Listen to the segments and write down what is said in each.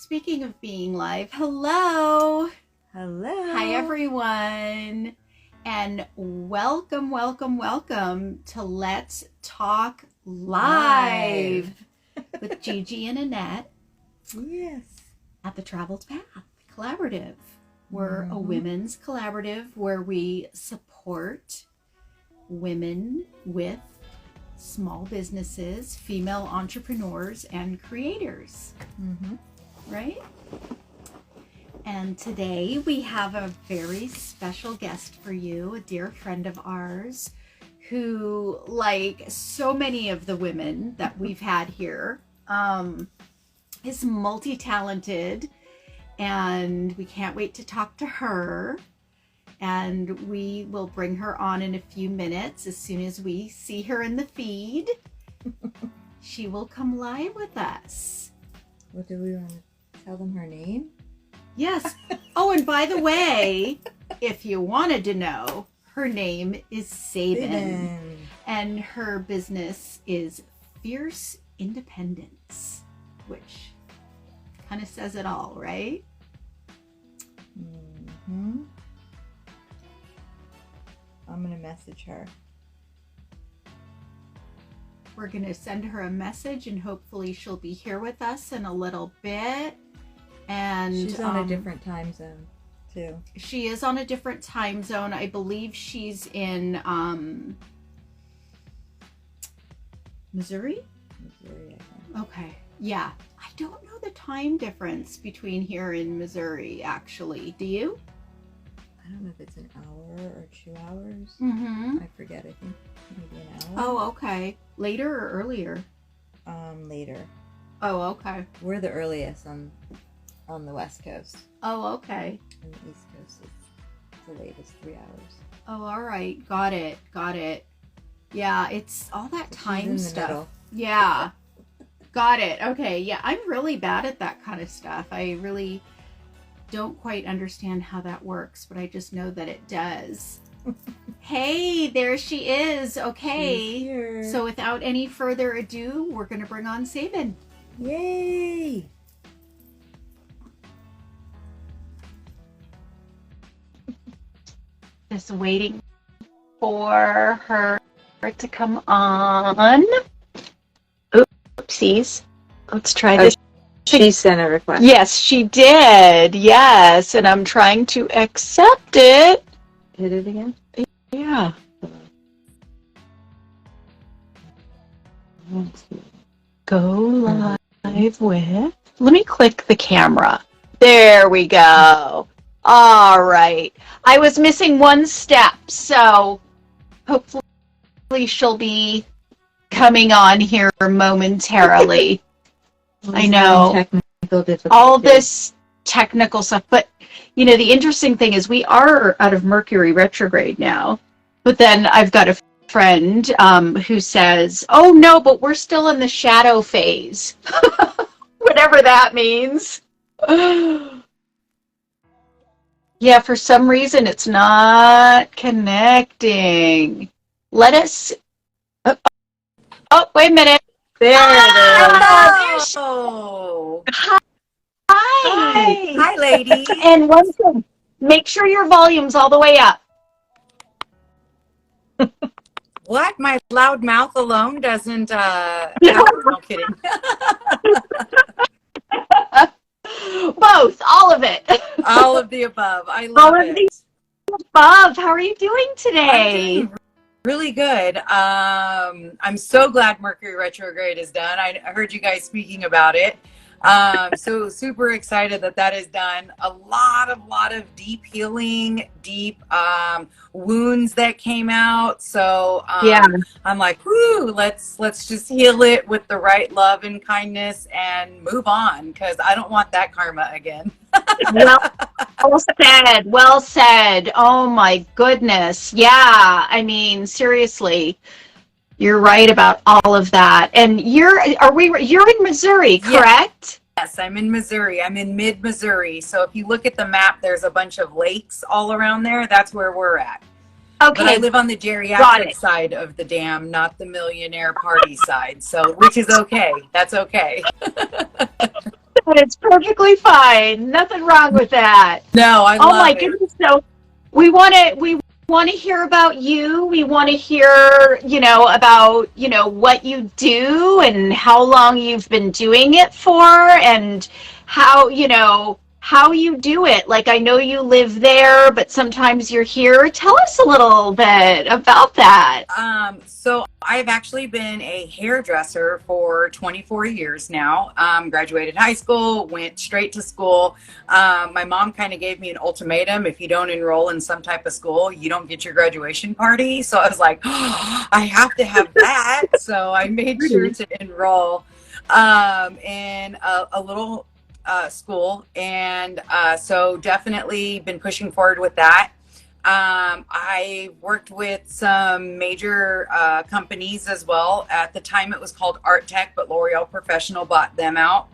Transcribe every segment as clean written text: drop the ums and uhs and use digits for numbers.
Speaking of being live, hello. Hello. Hi, everyone. And welcome to Let's Talk Live with Gigi and Annette. Yes. At the Traveled Path Collaborative. We're a women's collaborative where we support women with small businesses, female entrepreneurs, and creators. Right? And today we have a very special guest for you, a dear friend of ours who, like so many of the women that we've had here, is multi-talented, and we can't wait to talk to her. And we will bring her on in a few minutes as soon as we see her in the feed. She will come live with us. What do we want to tell them her name? Yes. Oh, and by the way, if you wanted to know, her name is Sabin. And her business is Fierce Independence, which kind of says it all, right? I'm going to message her. We're going to send her a message and hopefully she'll be here with us in a little bit. And she's on a different time zone too. She is on a different time zone. I believe she's in Missouri? Missouri, I think. Okay. Yeah. I don't know the time difference between here and Missouri, actually. Do you? I don't know if it's an hour or 2 hours. I forget. I think maybe an hour. Oh, okay. Later or earlier? Later. Oh, okay. We're the earliest on the West Coast. Oh, okay. On the East Coast, it's the latest 3 hours. Oh, all right. Got it. Yeah, it's all that time stuff. Middle. Yeah. Got it. Okay. Yeah, I'm really bad at that kind of stuff. I really don't quite understand how that works, but I just know that it does. Hey, there she is. Okay. She's here. So without any further ado, we're going to bring on Sabin. Yay! Just waiting for her to come on. Oopsies. Let's try this. She sent a request. Yes, she did. Yes, and I'm trying to accept it. Hit it again? Yeah. Go live with. Let me click the camera. There we go. All right. I was missing one step, so hopefully she'll be coming on here momentarily. I know all this technical stuff, but you know, the interesting thing is we are out of Mercury retrograde now, but then I've got a friend who says, oh no, but we're still in the shadow phase, whatever that means. Yeah, for some reason it's not connecting. Let us, oh, wait a minute. There it is. Oh. Hi. Hi, lady. And one thing, make sure your volume's all the way up. What? My loud mouth alone doesn't, no, kidding. Both, all of it. All of the above. I love it. Above. How are you doing today? I'm doing really good. I'm so glad Mercury retrograde is done. I heard you guys speaking about it. So super excited that is done. A lot of deep healing, deep wounds that came out. So yeah, I'm like, whoo, let's just heal it with the right love and kindness and move on, because I don't want that karma again. Well said. Oh my goodness. Yeah, I mean, seriously. You're right about all of that. And you're in Missouri, correct? Yes, I'm in Missouri. I'm in mid-Missouri. So if you look at the map, there's a bunch of lakes all around there. That's where we're at. Okay. But I live on the geriatric side of the dam, not the millionaire party side. So, which is okay. That's okay. It's perfectly fine. Nothing wrong with that. No, I Oh my love it. goodness. So we want to hear about you. We want to hear, about, what you do and how long you've been doing it for and how you do it. Like I know you live there, but sometimes you're here. Tell us a little bit about that. So I've actually been a hairdresser for 24 years now. Graduated high school, went straight to school. My mom kind of gave me an ultimatum. If you don't enroll in some type of school, you don't get your graduation party. So I was like, oh, I have to have that. So I made sure to enroll in a little school. And so definitely been pushing forward with that. I worked with some major companies as well. At the time, it was called Art Tech, but L'Oreal Professional bought them out.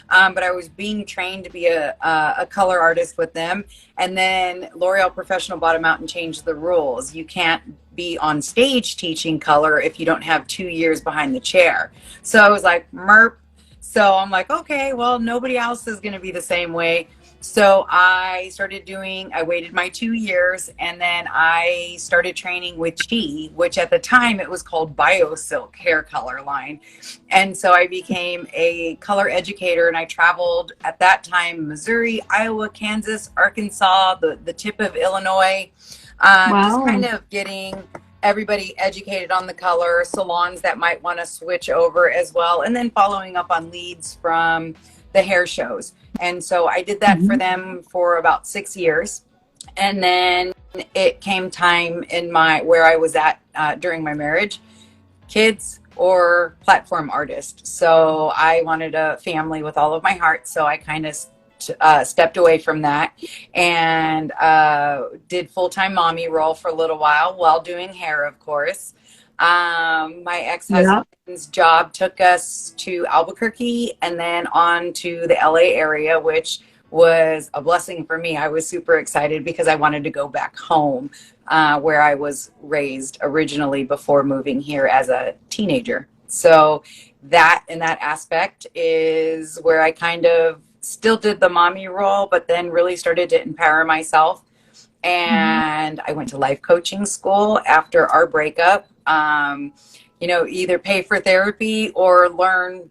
But I was being trained to be a color artist with them. And then L'Oreal Professional bought them out and changed the rules. You can't be on stage teaching color if you don't have 2 years behind the chair. So I was like, merp. So I'm like, okay, well, nobody else is going to be the same way. So I waited my 2 years, and then I started training with Chi, which at the time it was called BioSilk hair color line. And so I became a color educator, and I traveled at that time, Missouri, Iowa, Kansas, Arkansas, the tip of Illinois, just Wow. kind of getting everybody educated on the color, salons that might want to switch over as well, and then following up on leads from the hair shows. And so I did that for them for about 6 years. And then it came time in where I was at during my marriage, kids or platform artist. So I wanted a family with all of my heart. So I kind of stepped away from that and did full-time mommy role for a little while doing hair, of course. My ex-husband's job took us to Albuquerque and then on to the LA area, which was a blessing for me. I was super excited because I wanted to go back home where I was raised originally before moving here as a teenager. So that in that aspect is where I kind of still did the mommy role, but then really started to empower myself. And I went to life coaching school after our breakup. Either pay for therapy or learn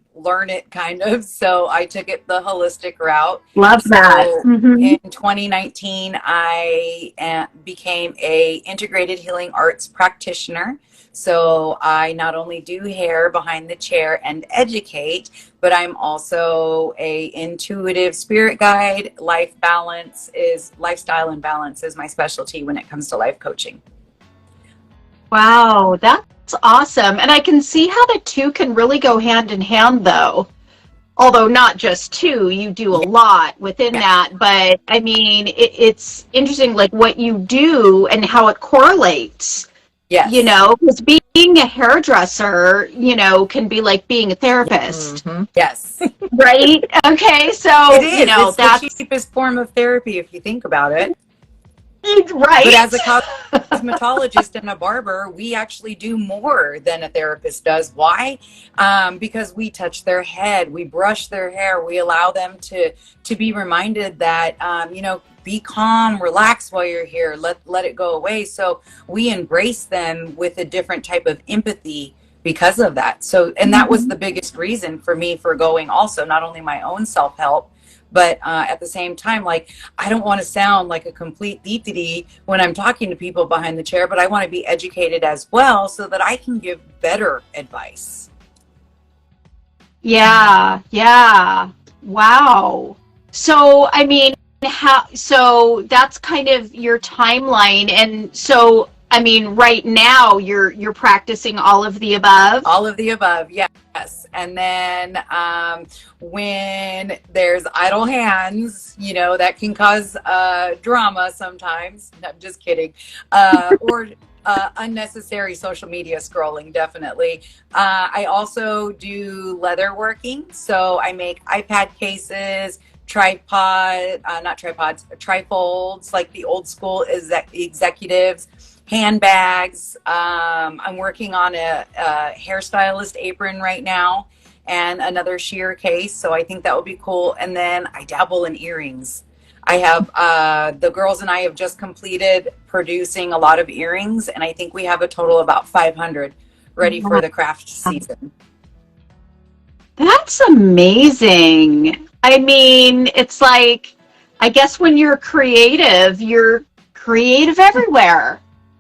it kind of. So I took it the holistic route. Love that. So in 2019, I became a integrated healing arts practitioner. So I not only do hair behind the chair and educate, but I'm also a intuitive spirit guide. Lifestyle and balance is my specialty when it comes to life coaching. Wow, that's awesome. And I can see how the two can really go hand in hand, though. Although not just two, you do a lot within that. But I mean, it's interesting, like what you do and how it correlates. Yes. Because being a hairdresser, can be like being a therapist. Yes. Right? Okay, so, it is. It's that's the cheapest form of therapy if you think about it. Right. But as a cosmetologist and a barber, we actually do more than a therapist does. Why? Because we touch their head, we brush their hair, we allow them to be reminded that, be calm, relax while you're here, let it go away. So we embrace them with a different type of empathy because of that. So, and that was the biggest reason for me for going also, not only my own self-help, but at the same time, like, I don't want to sound like a complete deity when I'm talking to people behind the chair, but I want to be educated as well so that I can give better advice. Yeah. Wow. So, I mean, so that's kind of your timeline. And so, I mean, right now you're practicing all of the above? All of the above, yes. And then when there's idle hands, that can cause drama sometimes. I'm just kidding. Or unnecessary social media scrolling, definitely. I also do leather working. So I make iPad cases, trifolds, like the old school executives, handbags. I'm working on a hairstylist apron right now. and another sheer case. So I think that would be cool. And then I dabble in earrings. I have the girls and I have just completed producing a lot of earrings, and I think we have a total of about 500 ready for the craft season. That's amazing. I mean, it's like, I guess when you're creative everywhere.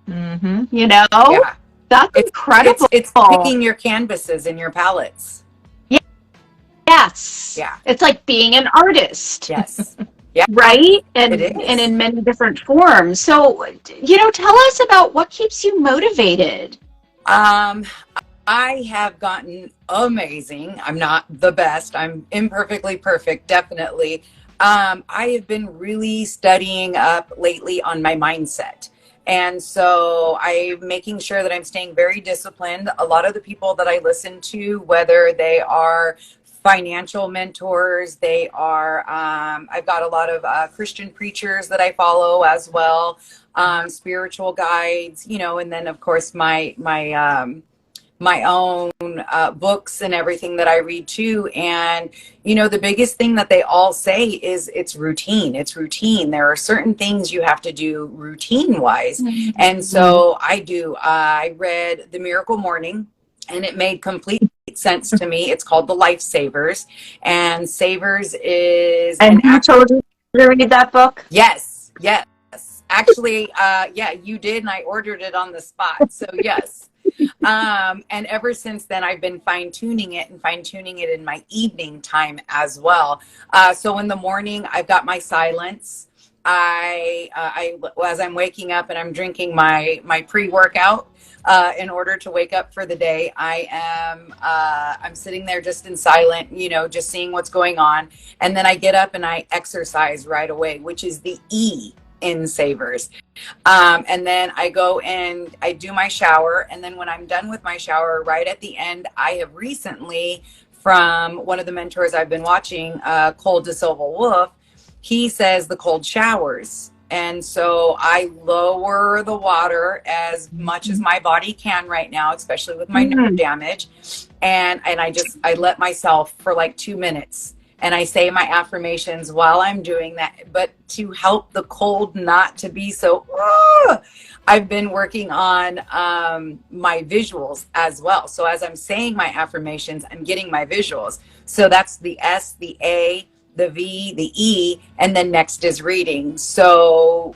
Mm-hmm. You know? Yeah. That's incredible. It's picking your canvases and your palettes. Yes. Yeah. It's like being an artist. Yes. Yeah. Right? And It is. and in many different forms. So, tell us about what keeps you motivated. I have gotten amazing. I'm not the best. I'm imperfectly perfect, definitely. I have been really studying up lately on my mindset. And so I'm making sure that I'm staying very disciplined. A lot of the people that I listen to, whether they are financial mentors, they are, I've got a lot of Christian preachers that I follow as well, spiritual guides, and then of course my own books and everything that I read too. And, the biggest thing that they all say is it's routine. It's routine. There are certain things you have to do routine wise. Mm-hmm. And so I read The Miracle Morning, and it made complete sense to me. It's called The Life Savers, and Savers is. And who told you to read that book? Yes. Actually, you did, and I ordered it on the spot. So yes. And ever since then, I've been fine-tuning it in my evening time as well. So in the morning, I've got my silence. As I'm waking up and I'm drinking my pre-workout, in order to wake up for the day, I'm sitting there just in silent, just seeing what's going on. And then I get up and I exercise right away, which is the E in Savers. And then I go and I do my shower. And then when I'm done with my shower, right at the end, I have recently, from one of the mentors I've been watching, Cole DeSilva Wolf, he says the cold showers. And so I lower the water as much as my body can right now, especially with my nerve damage. And I let myself for like 2 minutes. And I say my affirmations while I'm doing that. But to help the cold not to be so, I've been working on my visuals as well. So as I'm saying my affirmations, I'm getting my visuals. So that's the S, the A, the V, the E, and then next is reading. So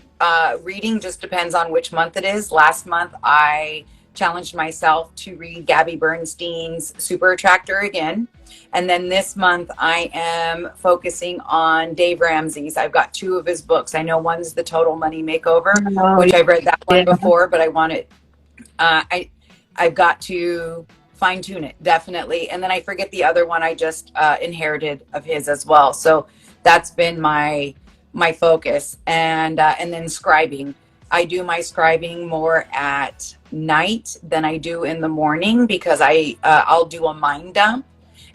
reading just depends on which month it is. Last month, I challenged myself to read Gabby Bernstein's Super Attractor again. And then this month I am focusing on Dave Ramsey's. I've got 2 of his books. I know one's The Total Money Makeover, which I've read that one before, but I want it. I've got to fine tune it, definitely. And then I forget the other one I just inherited of his as well. So that's been my focus. And then scribing. I do my scribing more at night than I do in the morning, because I'll do a mind dump,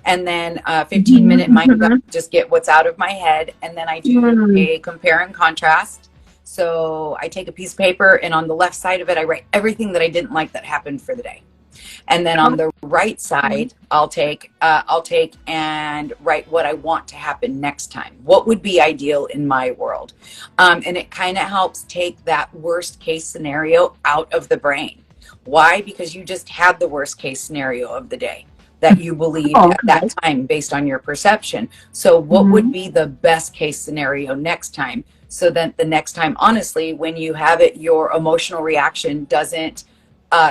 and then 15-minute mind dump, just get what's out of my head. And then I do a compare and contrast. So I take a piece of paper, and on the left side of it, I write everything that I didn't like that happened for the day. And then on the right side, I'll take and write what I want to happen next time. What would be ideal in my world? And it kind of helps take that worst case scenario out of the brain. Why? Because you just had the worst case scenario of the day that you believed at that time based on your perception. So what would be the best case scenario next time? So that the next time, honestly, when you have it, your emotional reaction doesn't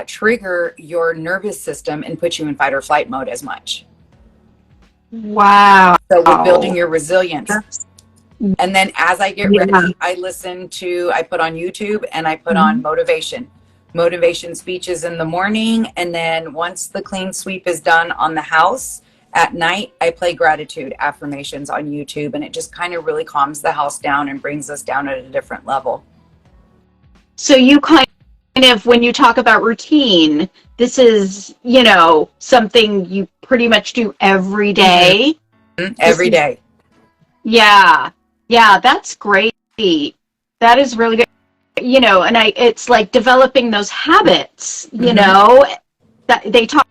trigger your nervous system and put you in fight or flight mode as much. Wow. So we're building your resilience. And then as I get ready, I put on YouTube, and I put on motivation speeches in the morning. And then once the clean sweep is done on the house at night, I play gratitude affirmations on YouTube, and it just kind of really calms the house down and brings us down at a different level. So you kind of, when you talk about routine, this is, something you pretty much do every day. Every day. Yeah, that's great. That is really good. And it's like developing those habits, that they talk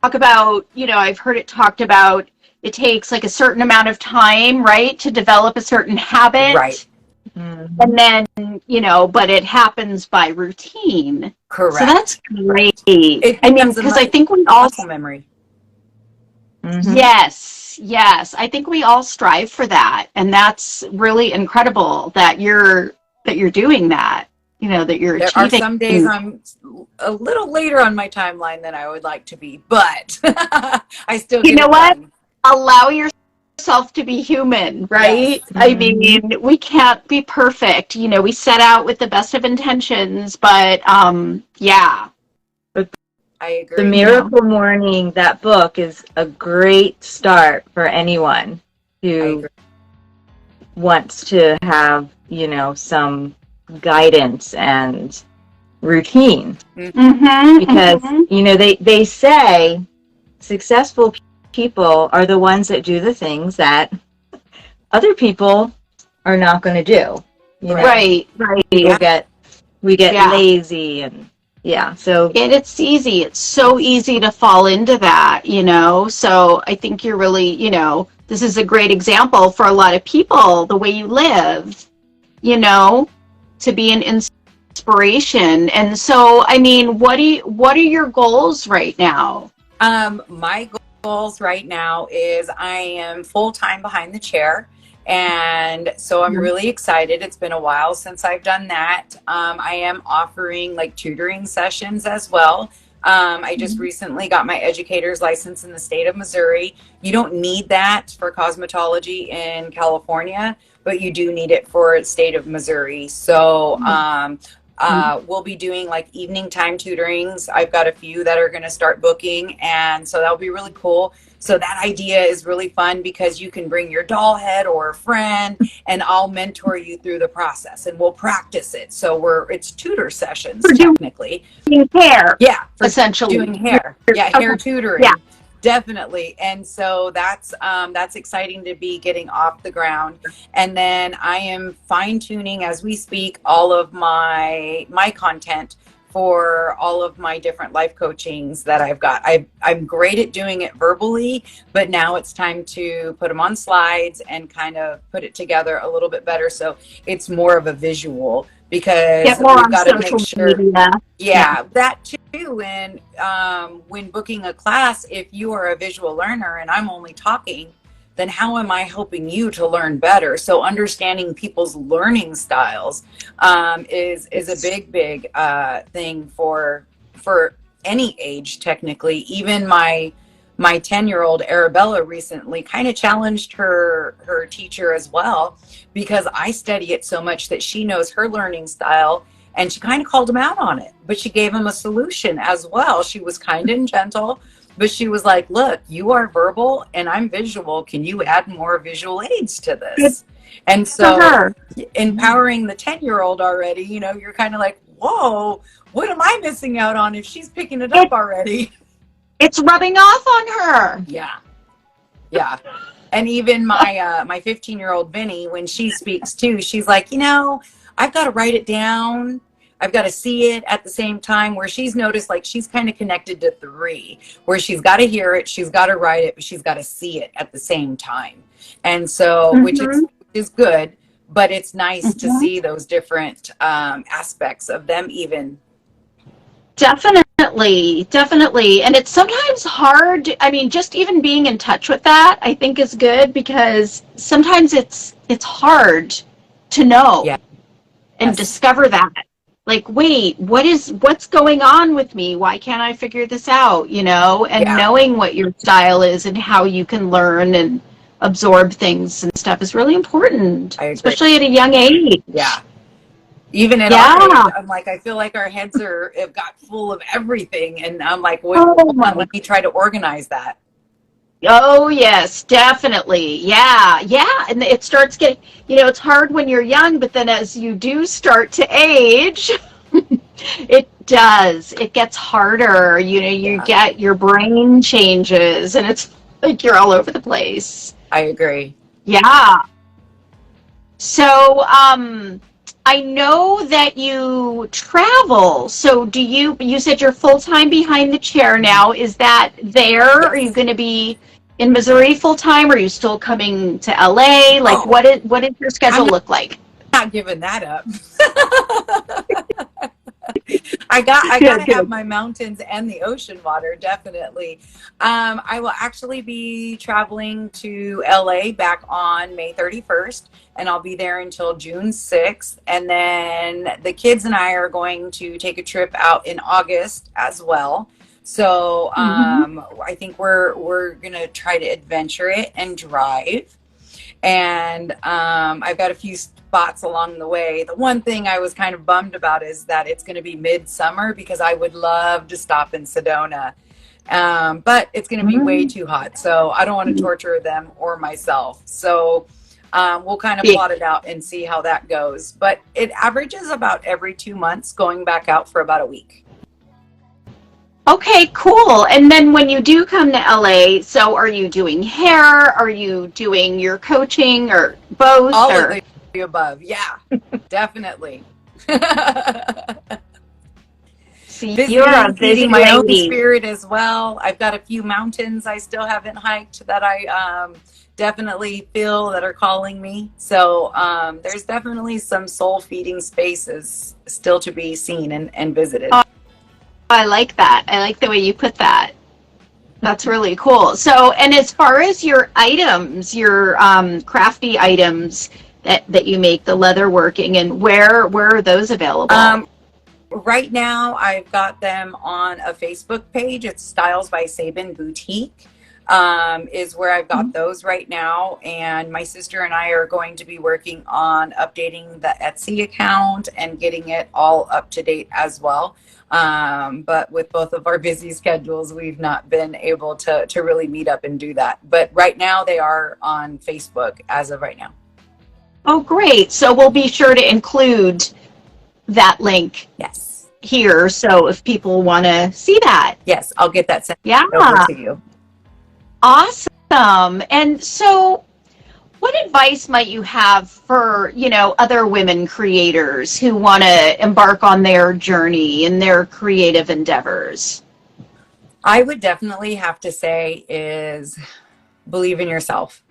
about, I've heard it talked about, it takes like a certain amount of time, right, to develop a certain habit. Right. And then, but it happens by routine. Correct. So that's great. It becomes because I think we all muscle memory. Yes. I think we all strive for that, and that's really incredible that you're doing that. That you're There achieving. are some days I'm a little later on my timeline than I would like to be, but I still get it done. Allow yourself to be human, right? Yes. I mean, we can't be perfect. We set out with the best of intentions, but yeah. But I agree. The Miracle Morning, that book, is a great start for anyone who wants to have, some guidance and routine. Because, they say successful people are the ones that do the things that other people are not going to do. Right. We get lazy and so. And it's easy. It's so easy to fall into that, So I think you're really, this is a great example for a lot of people, the way you live, to be an inspiration. And so, I mean, what are your goals right now? My goals right now is I am full-time behind the chair. And so I'm really excited. It's been a while since I've done that. I am offering like tutoring sessions as well. I just recently got my educator's license in the state of Missouri. You don't need that for cosmetology in California, but you do need it for the state of Missouri. So we'll be doing like evening time tutorings. I've got a few that are going to start booking, and so that'll be really cool. So that idea is really fun because you can bring your doll head or a friend, and I'll mentor you through the process, and we'll practice it. So it's tutor sessions technically. Doing hair, essentially doing hair, hair tutoring, definitely. And so that's exciting to be getting off the ground. And then I am fine tuning as we speak all of my content for all of my different life coachings that I've got. I'm great at doing it verbally, but now it's time to put them on slides and kind of put it together a little bit better so it's more of a visual, because we've got to make sure that too. And when booking a class, if you are a visual learner and I'm only talking, then how am I helping you to learn better? So understanding people's learning styles is a big thing for any age, technically. Even my 10-year-old Arabella recently kind of challenged her teacher as well, because I study it so much that she knows her learning style, and she kind of called him out on it, but she gave him a solution as well. She was kind and gentle, but she was like, look, you are verbal and I'm visual. Can you add more visual aids to this? And so empowering the 10-year-old already, you're kind of like, whoa, what am I missing out on if she's picking it up already? It's rubbing off on her. Yeah. And even my 15-year-old Vinny, when she speaks too, she's like, I've got to write it down. I've got to see it at the same time, where she's noticed like she's kind of connected to 3, where she's got to hear it, she's got to write it, but she's got to see it at the same time. And so, which is good, but it's nice to see those different aspects of them even. Definitely. And it's sometimes hard. I mean, just even being in touch with that, I think, is good, because sometimes it's hard to know and discover that. Like, wait, what's going on with me? Why can't I figure this out? And knowing what your style is and how you can learn and absorb things and stuff is really important, especially at a young age. Yeah. Even at our age, I'm like, I feel like our heads have got full of everything. And I'm like, let me try to organize that. Oh, yes, definitely. Yeah. And it starts getting, it's hard when you're young, but then as you do start to age, it gets harder. You get, your brain changes, and it's like you're all over the place. I agree. Yeah. So, I know that you travel. So you said you're full-time behind the chair now. Is that there? Are you Yes. going to be in Missouri full-time? Are you still coming to LA? Like Oh, what does your I'm schedule look like? not giving that up. I Good, gotta have good. my mountains and the ocean water, definitely. I will actually be traveling to LA back on May 31st, and I'll be there until June 6th. And then the kids and I are going to take a trip out in August as well. So Mhm. I think we're gonna try to adventure it and drive. And I've got a few spots along the way. The one thing I was kind of bummed about is that it's going to be midsummer because I would love to stop in Sedona. But it's going to be way too hot. So I don't want to torture them or myself. So we'll kind of Yeah. plot it out and see how that goes. But it averages about every 2 months going back out for about a week. Okay, cool. And then when you do come to LA, so are you doing hair? Are you doing your coaching or both All of or the above. Yeah, definitely. see you're a Visiting, busy feeding my own lady. spirit as well. I've got a few mountains I still haven't hiked that I definitely feel that are calling me. So there's definitely some soul feeding spaces still to be seen and visited. Oh, I like that. I like the way you put that. That's really cool. So, and as far as your items, your crafty items that you make, the leather working, and where are those available? Um, right now, I've got them on a Facebook page. It's Styles by Sabin Boutique. Is where I've got those right now. And my sister and I are going to be working on updating the Etsy account and getting it all up to date as well. But with both of our busy schedules, we've not been able to really meet up and do that. But right now, they are on Facebook as of right now. Oh, great. So we'll be sure to include that link Yes. here. So if people want to see that, Yes, I'll get that sent yeah, over to you. awesome. And so what advice might you have for, other women creators who want to embark on their journey in their creative endeavors? I would definitely have to say is believe in yourself.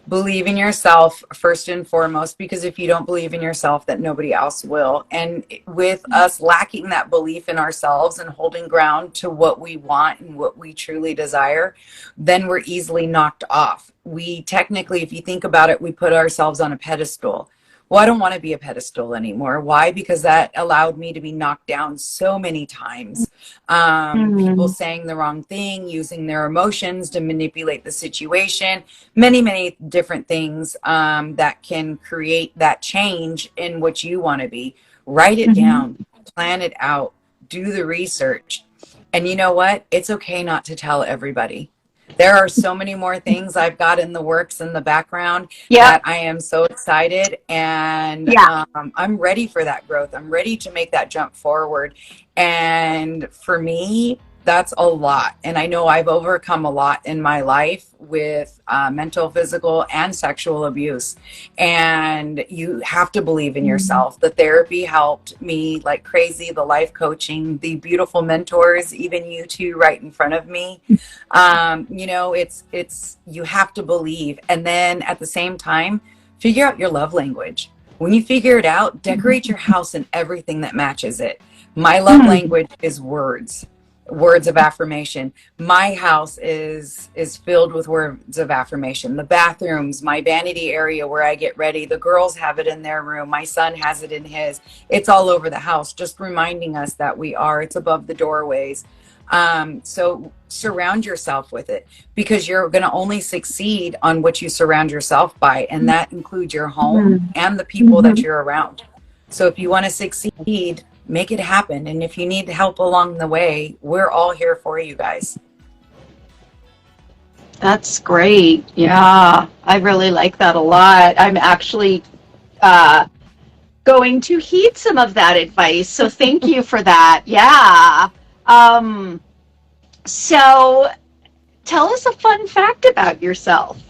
Believe in yourself first and foremost, because if you don't believe in yourself, that nobody else will. And with us lacking that belief in ourselves and holding ground to what we want and what we truly desire, then we're easily knocked off. We technically, if you think about it, we put ourselves on a pedestal. Well, I don't want to be a pedestal anymore. Why? Because that allowed me to be knocked down so many times. People Mm-hmm. saying the wrong thing, using their emotions to manipulate the situation, many, many different things that can create that change in what you want to be. Write it Mm-hmm. down, plan it out, do the research. And you know what? It's okay not to tell everybody. There are so many more things I've got in the works in the background Yep. that I am so excited, and Yeah. I'm ready for that growth. I'm ready to make that jump forward. And for me, that's a lot. And I know I've overcome a lot in my life with mental, physical, and sexual abuse. And you have to believe in yourself. The therapy helped me like crazy, the life coaching, the beautiful mentors, even you two right in front of me. It's you have to believe. And then at the same time, figure out your love language. When you figure it out, decorate your house and everything that matches it. My love language is words of affirmation. My house is filled with words of affirmation. The bathrooms, my vanity area where I get ready, the girls have it in their room. My son has it in his. It's all over the house, just reminding us that it's above the doorways. So surround yourself with it, because you're going to only succeed on what you surround yourself by. And that includes your home and the people that you're around. So if you want to succeed, make it happen. And if you need help along the way, we're all here for you guys. That's great. Yeah, I really like that a lot. I'm actually going to heed some of that advice. So thank you for that. Yeah. Um, so tell us a fun fact about yourself.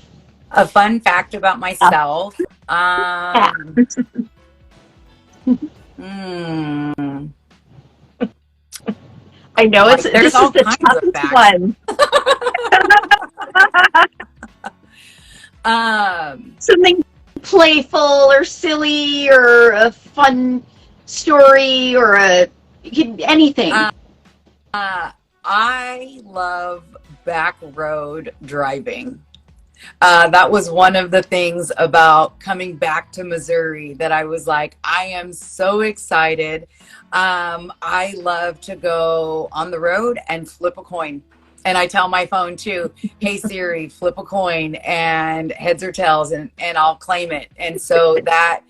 A fun fact about myself. Yeah. Mm. I know Like, there's this all is the kinds of toughest facts. one. Something playful or silly or a fun story or anything. I love back road driving. That was one of the things about coming back to Missouri that I was like, I am so excited. I love to go on the road and flip a coin. And I tell my phone too, hey Siri, flip a coin and heads or tails, and I'll claim it. And so that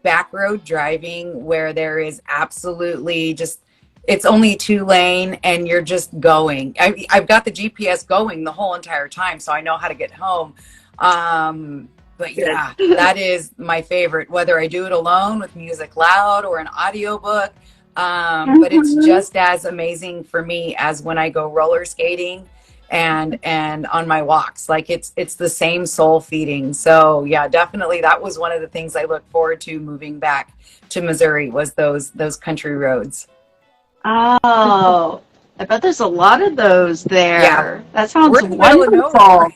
back road driving where there is absolutely just, it's only 2 lane and you're just going. I've got the GPS going the whole entire time, so I know how to get home. But yeah, that is my favorite, whether I do it alone with music loud or an audiobook. But it's just as amazing for me as when I go roller skating and on my walks. Like it's the same soul feeding. So yeah, definitely that was one of the things I look forward to moving back to Missouri, was those country roads. Oh, I bet there's a lot of those there. Yeah. That sounds We're in the middle of wonderful. nowhere.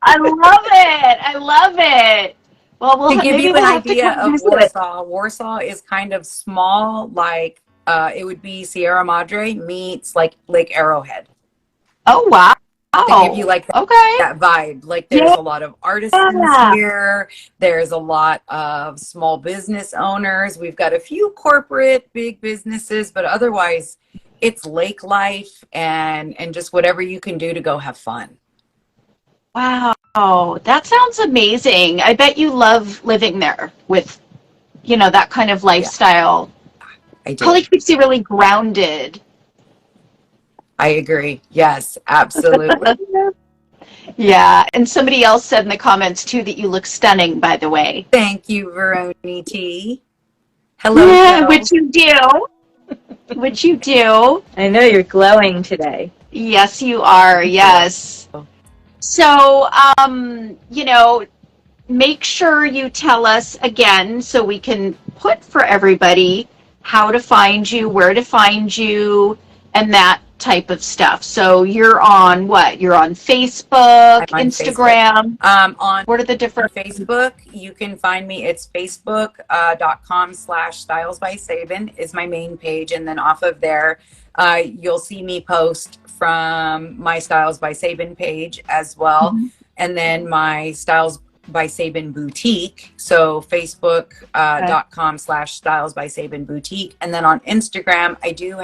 I love it. I love it. Well, To give maybe you we'll an have to idea come of visit. Warsaw is kind of small, like it would be Sierra Madre meets like Lake Arrowhead. Oh, wow. To give you like Okay. that vibe. Like there's a lot of artisans here. There's a lot of small business owners. We've got a few corporate big businesses, but otherwise it's lake life and just whatever you can do to go have fun. Wow. That sounds amazing. I bet you love living there with, that kind of lifestyle. I do. Probably keeps you really grounded. I agree. Yes, absolutely. Yeah, and somebody else said in the comments too that you look stunning, by the way. Thank you, Veroni T. Hello. Yeah, which you do. Which you do. I know you're glowing today. Yes, you are. Yes. So, make sure you tell us again so we can put for everybody how to find you, where to find you, and that type of stuff. So you're on what? You're on Facebook, I'm on Instagram. Facebook. On what are the different Facebook, you can find me. It's facebook.com/Styles by Sabin is my main page. And then off of there, you'll see me post from my Styles by Sabin page as well. Mm-hmm. And then my Styles by Sabin boutique. So facebook.com/Styles by Sabin boutique. And then on Instagram, I do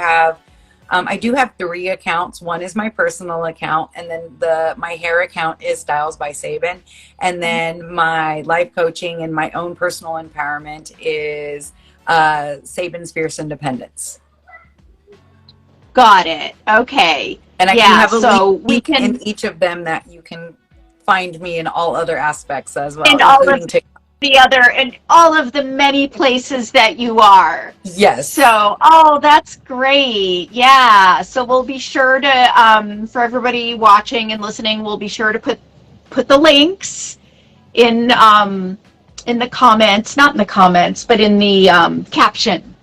have 3 accounts. One is my personal account, and then my hair account is Styles by Sabin. And then my life coaching and my own personal empowerment is Sabin's Fierce Independence. Got it. Okay. And I can have a link in each of them that you can find me in all other aspects as well. And all of the many places that you are. Yes. So, that's great. Yeah. So we'll be sure to, for everybody watching and listening, we'll be sure to put the links in the comments, not in the comments, but in the caption.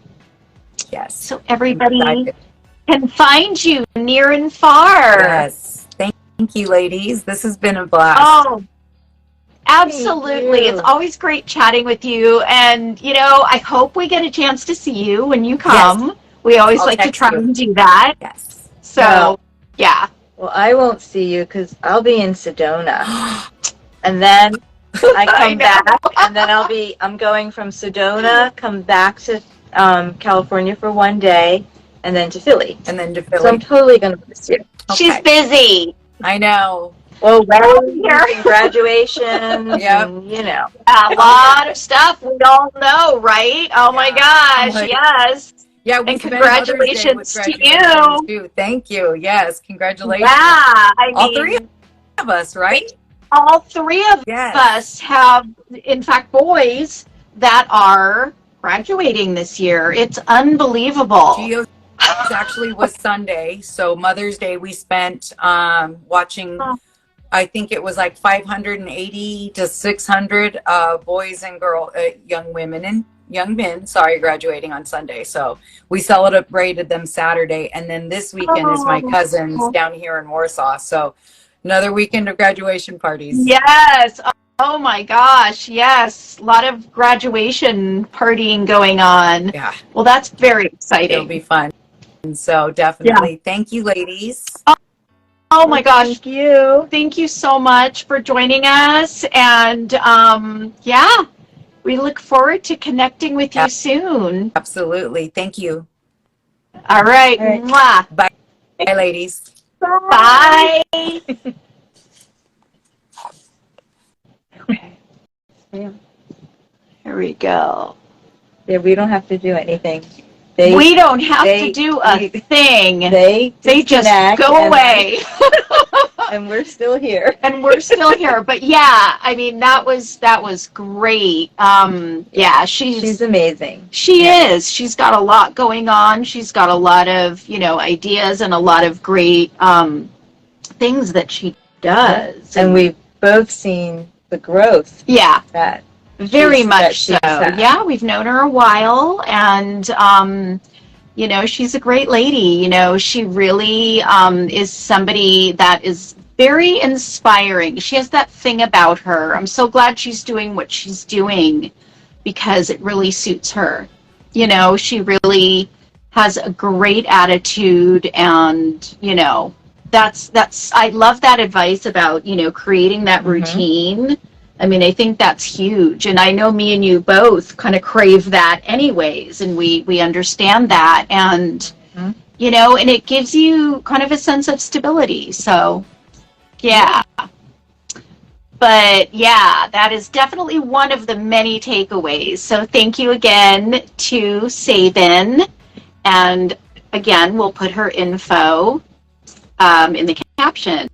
Yes. So everybody can find you near and far. Yes. Thank you, ladies. This has been a blast. Oh, absolutely. It's always great chatting with you. And, I hope we get a chance to see you when you come. Yes. We always like to try and do that. Yes. So, yeah. Well, I won't see you because I'll be in Sedona. And then I come back, and then I'm going from Sedona, come back to California for one day, and then to Philly. And then to Philly. So I'm totally going to miss you. Okay. She's busy. I know. Well, graduation, yep. And, a lot of stuff we all know, right? Oh, my gosh, yes. Yeah, and congratulations to you. Too. Thank you. Yes, congratulations. Yeah, all 3 of us, right? All 3 of us have, in fact, boys that are graduating this year. It's unbelievable. Gio's actually was Sunday, so Mother's Day we spent watching. I think it was like 580 to 600 boys and young women young men, sorry, graduating on Sunday. So we celebrated them Saturday. And then this weekend is my cousins down here in Warsaw. So another weekend of graduation parties. Yes. Oh my gosh. Yes. A lot of graduation partying going on. Yeah. Well, that's very exciting. It'll be fun. And so definitely thank you, ladies. Oh my gosh. Thank you. Thank you so much for joining us. And yeah, we look forward to connecting with you soon. Absolutely. Thank you. All right. All right. Mwah. Bye, ladies. Bye. Okay. Yeah. Here we go. Yeah, we don't have to do anything. We don't have to do a thing. They just go away. And we're still here. And we're still here. But yeah, I mean, that was great. Yeah, She's amazing. She is. She's got a lot going on. She's got a lot of, ideas and a lot of great things that she does. And we've both seen the growth. Yeah. That very much so. had. Yeah, we've known her a while, and she's a great lady. She really is somebody that is very inspiring. She has that thing about her. I'm so glad she's doing what she's doing because it really suits her. She really has a great attitude, and that's I love that advice about creating that routine. I mean, I think that's huge. And I know me and you both kind of crave that anyways. And we understand that. And, and it gives you kind of a sense of stability. So, yeah. But, yeah, that is definitely one of the many takeaways. So thank you again to Sabin. And, again, we'll put her info in the caption.